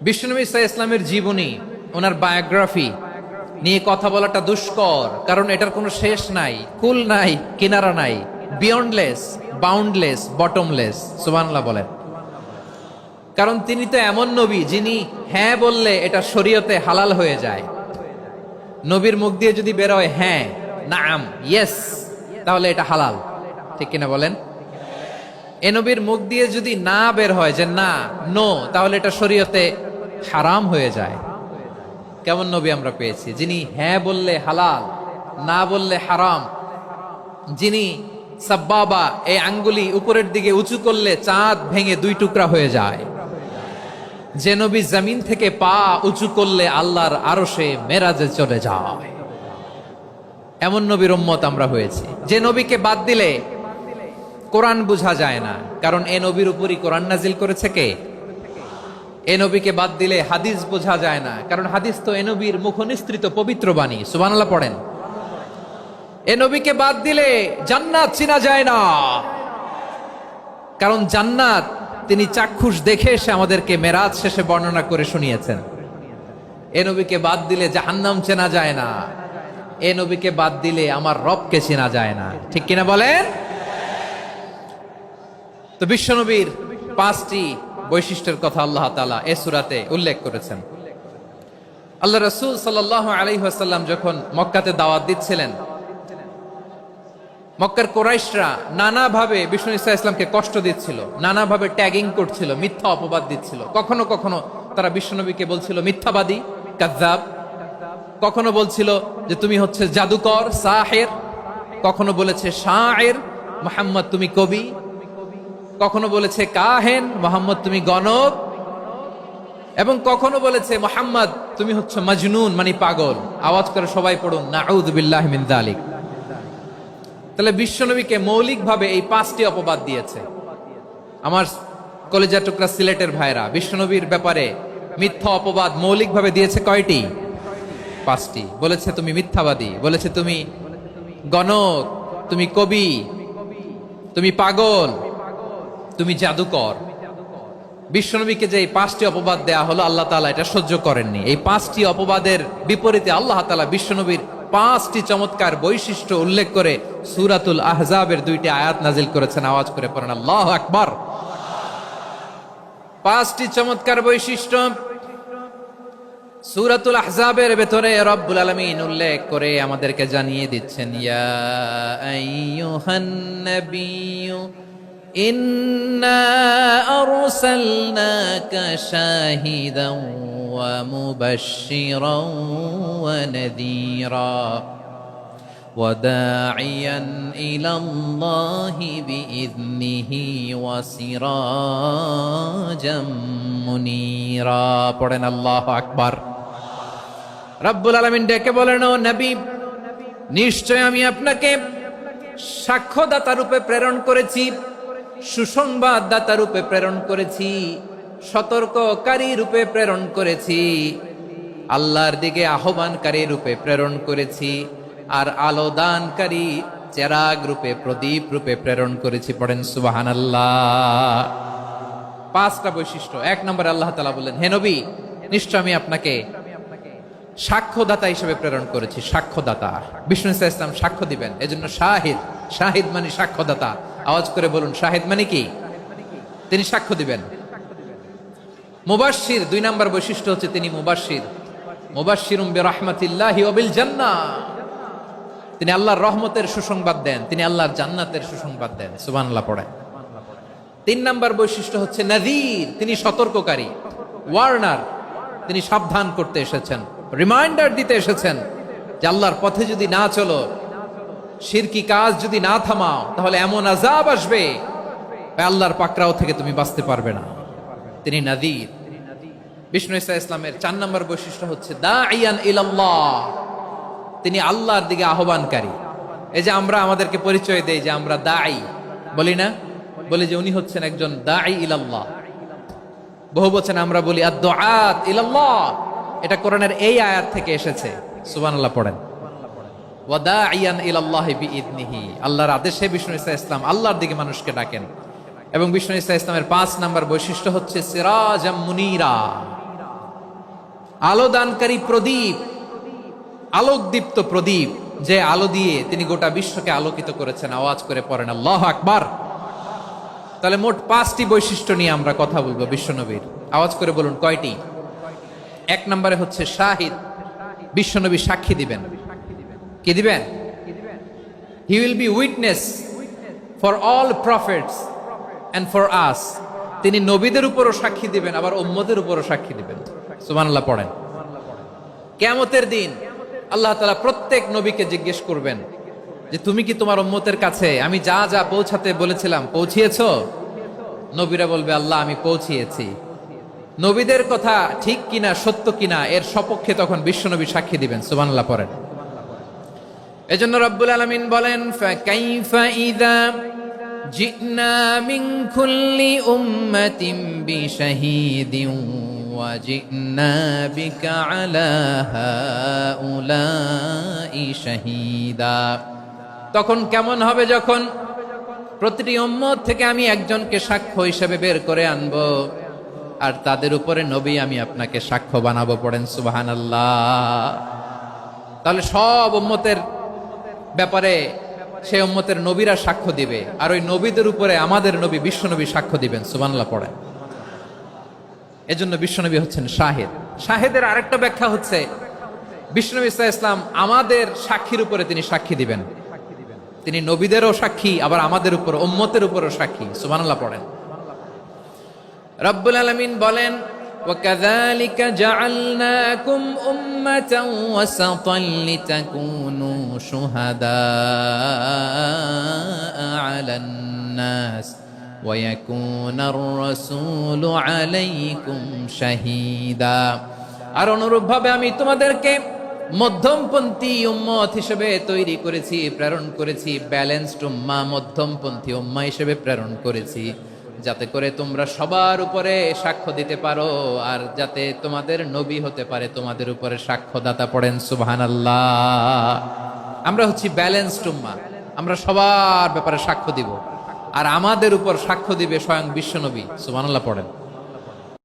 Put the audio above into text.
বিশ্বনবী সাল্লাল্লাহু আলাইহি ইসলামের জীবনী, ওনার বায়োগ্রাফি নিয়ে কথা বলাটা দুষ্কর, কারণ এটার কোনো শেষ নাই, কুল নাই, কিনারা নাই, বিয়ন্ডলেস, বাউন্ডলেস, বটমলেস। সুবহানাল্লাহ বলেন। কারণ তিনি তো এমন নবী যিনি হ্যাঁ বললে এটা শরীয়তে হালাল হয়ে যায়। নবীর মুখ দিয়ে যদি বেরোয় হ্যাঁ, নাম, ইয়েস, তাহলে এটা হালাল, ঠিক কিনা বলেন? এ নবীর মুখ দিয়ে যদি না বের হয় যে না, নো, তাহলে এটা শরীয়তে হারাম হয়ে যায়। কেমন নবী আমরা পেয়েছি, যিনি হ্যাঁ বললে হালাল, না বললে হারাম, যিনি সাব্বাবা, এই আঙ্গুলি উপরের দিকে উঁচু করলে চাঁদ ভেঙে দুই টুকরা হয়ে যায়, যে নবী জমিন থেকে পা উঁচু করলে আল্লাহর আরশে মেরাজে চলে যায়, এমন নবীর উম্মত আমরা হয়েছি। যে নবীকে বাদ দিলে কোরআন বোঝা যায় না, কারণ এ নবীর উপরই কোরআন নাজিল করেছে কে? এ নবীকে বাদ দিলে হাদিস বোঝা যায় না, কারণ হাদিস তো এ নবীর মুখনিসৃত পবিত্র বাণী। সুবহানাল্লাহ পড়েন। এ নবীকে বাদ দিলে জান্নাত চিনা যায় না, কারণ জান্নাত তিনি চাক্ষুষ দেখে এসে আমাদেরকে মেরাজ শেষে বর্ণনা করে শুনিয়েছেন। এ নবীকে বাদ দিলে জাহান্নাম চেনা যায় না, এ নবীকে বাদ দিলে আমার রবকে চেনা যায় না, ঠিক কিনা বলেন? তো বিশ্বনবীর 5টি বৈশিষ্ট্যের কথা আল্লাহ তাআলা এই সূরাতে উল্লেখ করেছেন। আল্লাহ রাসূল সাল্লাল্লাহু আলাইহি ওয়াসাল্লাম যখন মক্কাতে দাওয়াত দিচ্ছিলেন, মক্কার কুরাইশরা নানাভাবে বিষ্ণু ঈসা ইসলামকে কষ্ট দিচ্ছিল, নানাভাবে ট্যাগিং করছিল, মিথ্যা অপবাদ দিচ্ছিল। কখনো কখনো তারা বিশ্বনবীকে বলছিল মিথ্যাবাদী, কাযযাব। কখনো বলছিল যে তুমি হচ্ছে জাদুকর, সাহের। কখনো বলেছে শায়ের, মুহাম্মদ তুমি কবি। কখনো বলেছে কাহেন, মুহাম্মদ তুমি গণক। এবং কখনো বলেছে মুহাম্মদ তুমি হচ্ছে মাজনুন, মানে পাগল। আওয়াজ করে সবাই পড়ুন নাউযু বিল্লাহি মিন যালিক। তাহলে বিশ্বনবীকে মৌলিকভাবে এই 5টি অপবাদ দিয়েছে। আমার কলেজা টুকরা সিলেটের ভাইরা, বিশ্বনবীর ব্যাপারে মিথ্যা অপবাদ মৌলিকভাবে দিয়েছে কয়টি? 5টি। বলেছে তুমি মিথ্যাবাদী, বলেছে তুমি গণক, তুমি কবি, তুমি পাগল, তুমি জাদুকর। বিশ্বনবীকে যে এই 5টি অপবাদ দেয়া হলো, আল্লাহ তাআলা এটা সহ্য করেননি। এই 5টি অপবাদের বিপরীতে আল্লাহ তাআলা বিশ্বনবীর 5টি চমৎকার বৈশিষ্ট্য উল্লেখ করে সূরাতুল আহজাবের 2টি আয়াত নাজিল করেছেন। আওয়াজ করে পড়েন আল্লাহু আকবার। 5টি চমৎকার বৈশিষ্ট্য সূরাতুল আহজাবের ভেতরে রব্বুল আলামিন উল্লেখ করে আমাদেরকে জানিয়ে দিচ্ছেন, ইয়া আইয়ুহান নাবিয়্যু ইন্না আরসালনাকা শাহিদান ওয়া মুবাশশিরান ওয়া নাযীরা ওয়া দাঈয়ান ইলাল্লাহি বিইذনিহি ওয়া সিরাজাম মুনীরা। পড়েন আল্লাহু আকবার। রব্বুল আলামিন ডেকে বলেন, ও নবী, নিশ্চয় আমি আপনাকে সাক্ষ্যদাতা রূপে প্রেরণ করেছি, সুসংবাদদাতা রূপে প্রেরণ করেছি, সতর্ককারী রূপে প্রেরণ করেছি, আল্লাহর দিকে আহ্বানকারী রূপে প্রেরণ করেছি, আর আলো দানকারী চেরাগ রূপে, প্রদীপ রূপে প্রেরণ করেছি। পড়েন সুবহানাল্লাহ। 5টা বৈশিষ্ট্য। 1 নম্বরে আল্লাহ তাআলা বললেন, হে নবী, নিশ্চয় আমি আপনাকে সাক্ষ্যদাতা হিসেবে প্রেরণ করেছি। সাক্ষ্যদাতা, বিষ্ণু ঈসা ইসলাম সাক্ষ্য দিবেন, এজন্য শাহিদ। শাহিদ মানে সাক্ষ্যদাতা। আওয়াজ করে বলুন, শাহিদ মানে কি? তিনি সাক্ষ্য দিবেন। মুবাশশির, 2 নম্বর বৈশিষ্ট্য হচ্ছে তিনি মুবাশশির। মুবাশশিরুম বিরাহমাতিল্লাহি ওয়া বিল জান্নাহ। তিনি আল্লাহর রহমতের সুসংবাদ দেন, তিনি আল্লাহর জান্নাতের সুসংবাদ দেন। সুবহানাল্লাহ পড়েন। 3 নম্বর বৈশিষ্ট্য হচ্ছে নাযীর, তিনি সতর্ককারী, ওয়ার্নার। তিনি সাবধান করতে এসেছেন, রিমাইন্ডার দিতে এসেছেন যে আল্লাহর পথে যদি না চলো, শিরকি কাজ যদি না থামাও, তাহলে এমন আযাব আসবে আল্লাহর পাকড়াও থেকে তুমি বাঁচতে পারবে না। তিনি নাযীর। বিষ্ণু ঈসা ইসলামের 4 নম্বর বৈশিষ্ট্য হচ্ছে দাঈয়ান ইলাল্লাহ, তিনি আল্লাহর দিকে আহ্বানকারী। এই যে আমরা আমাদেরকে পরিচয় দেই যে আমরা দাঈ, বলি না? বলি যে উনি হচ্ছেন একজন দাঈ ইলাল্লাহ। বহু বচনে আমরা বলি আদ-দুআত ইলাল্লাহ। এটা কোরআনের এই আয়াত থেকে এসেছে। সুবহানাল্লাহ পড়েন। ওয়া দাঈয়ান ইলাল্লাহি বিইذনিহি, আল্লাহর আদেশে বিষ্ণু ঈসা ইসলাম আল্লাহর দিকে মানুষকে ডাকেন। এবং বিষ্ণু ঈসা ইসলামের 5 নম্বর বৈশিষ্ট্য হচ্ছে সিরাজাম মুনীরা, আলোদানকারী প্রদীপ, আলোকদীপ্ত প্রদীপ, যে আলো দিয়ে তিনি গোটা বিশ্বকে আলোকিত করেছেন। আওয়াজ করে পড়েন আল্লাহু আকবার। তাহলে মোট 5টি বৈশিষ্ট্য নিয়ে আমরা কথা বলবো বিশ্বনবীর। আওয়াজ করে বলুন কয়টি? 1 নম্বরে হচ্ছে শাহিদ, বিশ্বনবী সাক্ষী দিবেন। কি দিবেন? He will be witness for all prophets and for us. তিনি নবীদের উপরও সাক্ষী দিবেন, আবার উম্মতের উপরও সাক্ষী দিবেন। সুবহানাল্লাহ পড়েন। কিয়ামতের দিন আল্লাহ তাআলা প্রত্যেক নবীকে জিজ্ঞেস করবেন যে তুমি কি তোমার উম্মতের কাছে আমি যা যা পৌঁছাতে বলেছিলাম পৌঁছিয়েছো? নবীরা বলবে আল্লাহ আমি পৌঁছিয়েছি। নবীদের কথা ঠিক কিনা, সত্য কিনা, এর সপক্ষে তখন বিশ্বনবী সাক্ষী দিবেন। সুবহানাল্লাহ পড়েন। এজন্য রব্বুল আলামিন বলেন ফাকাইফা ইযা জিনা মিন কুল্লি উম্মাতিন বিশাহীদিন ওয়া জিনা বিকা আলা হাউলাই শাহীদা। তখন কেমন হবে যখন প্রতিটি উম্মত থেকে আমি একজনকে সাক্ষ্য হিসেবে বের করে আনবো, আর তাদের উপরে নবী আমি আপনাকে সাক্ষ্য বানাবো। পড়েন সুবহানাল্লাহ। তাহলে সব উম্মতের ব্যাপারে সেই উম্মতের নবীরা সাক্ষ্য দিবে, আর ওই নবীদের উপরে আমাদের নবী বিশ্বনবী সাক্ষ্য দিবেন। সুবহানাল্লাহ পড়েন। এজন্য বিশ্বনবী হচ্ছেন শাহিদ। শাহিদের আরেকটা ব্যাখ্যা হচ্ছে বিশ্বনবী সাল্লাল্লাহু আলাইহি ওয়াসাল্লাম আমাদের সাক্ষীর উপরে তিনি সাক্ষী দিবেন। তিনি নবীদেরও সাক্ষী, আবার আমাদের উপর উম্মতের উপরও সাক্ষী। সুবহানাল্লাহ পড়েন। রব্বুল আলামিন বলেন وَكَذَلِكَ جَعَلْنَاكُمْ أُمَّةً وَسَطًا لِتَكُونُوا شُهَدَاءَ عَلَى النَّاسِ وَيَكُونَ الرَّسُولُ عَلَيْكُمْ شَهِيدًا। আর অনুরূপভাবে আমি তোমাদেরকে মধ্যমপন্থী উম্মত হিসেবে তৈরি করেছি, প্রেরণ করেছি। ব্যালেন্সড উম্মাহ, মধ্যমপন্থী উম্মাহ হিসেবে প্রেরণ করেছি, যাতে করে তোমরা সবার উপরে সাক্ষ্য দিতে পারো, আর যাতে তোমাদের নবী হতে পারে তোমাদের উপরে সাক্ষ্যদাতা। পড়েন সুবহানাল্লাহ। আমরা হচ্ছি ব্যালেন্সড উম্মাহ, আমরা সবার ব্যাপারে সাক্ষ্য দিব, আর আমাদের উপর সাক্ষ্য দিবে স্বয়ং বিশ্বনবী। সুবহানাল্লাহ পড়েন।